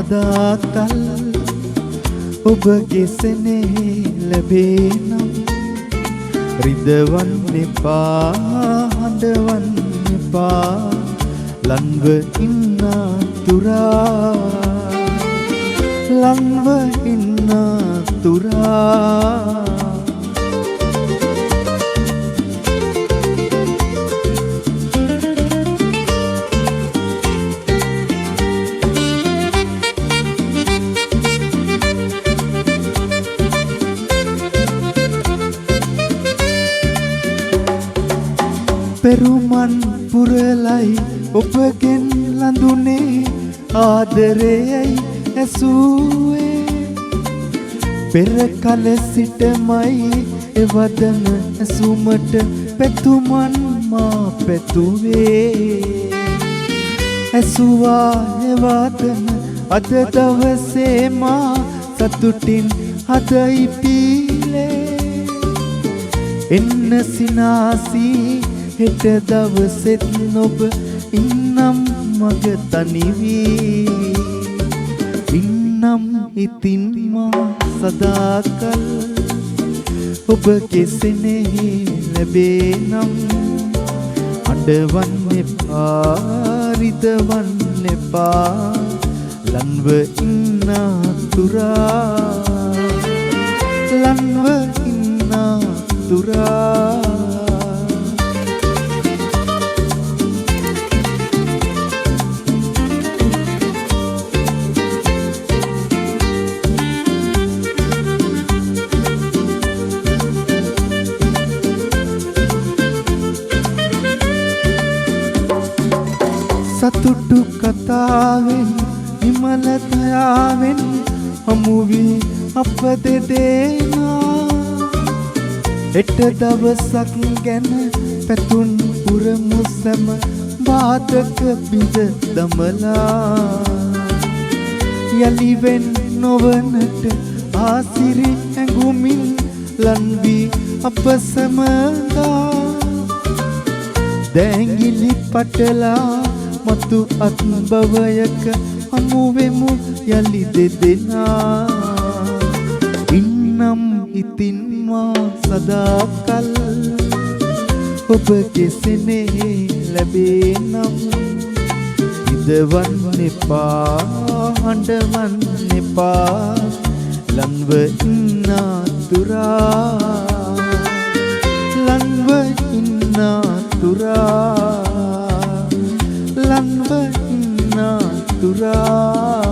සදාකල් ඔබගේ සෙනෙහි ලැබේ නම් රිදවන්න එපා හඬවන්න එපා ලන්ව ඉන්න තුරා ලන්ව ඉන්න තුරා පෙරුමන් පුරලයි ඔබගෙන් ලඳුනේ ආදරයයි ඇසුවේ පෙර කල සිටමයි එවදන ඇසුමට පැතුමන් මා පැතුවේ ඇසුවා එවදන අද දවසේ මා සතුටින් හදයි පීලේ එන්න සිනාසී හෙට දවසෙත් නොබ ඉන්නම් මග තනිවී ඉන්නම් ඉතින් මා සදාකල් ඔබගේ සෙනෙහි ලැබේ නම් අඬවන්න එපා රිදවන්න එපා ලන්ව ඉන්න තුරා ලන්ව ඉන්න තුරා සතුටු කතාවෙන් විමල දයාවෙන් හමුවී අප දෙදෙනා හෙට දවසක් ගැන පැතුම් පුරමු සැම වාදක බිඳ දමලා යලිවෙන් නොවනට ආසිරි ඇඟුමින් ලන්වී අප සැමදා දැංගිලි පටලා මතු අත්බවයක හමුවෙමු යලි දෙදෙනා ඉන්නම් ඉතින් මා සදාකල් ඔබගේ සෙනෙහි ලැබේ නම් ඉදවන්න එපා හඬවන්න එපා ලන්ව ඉන්න තුරා ලන්ව ඉන්න තුරා ලන්ව ඉන්න තුරා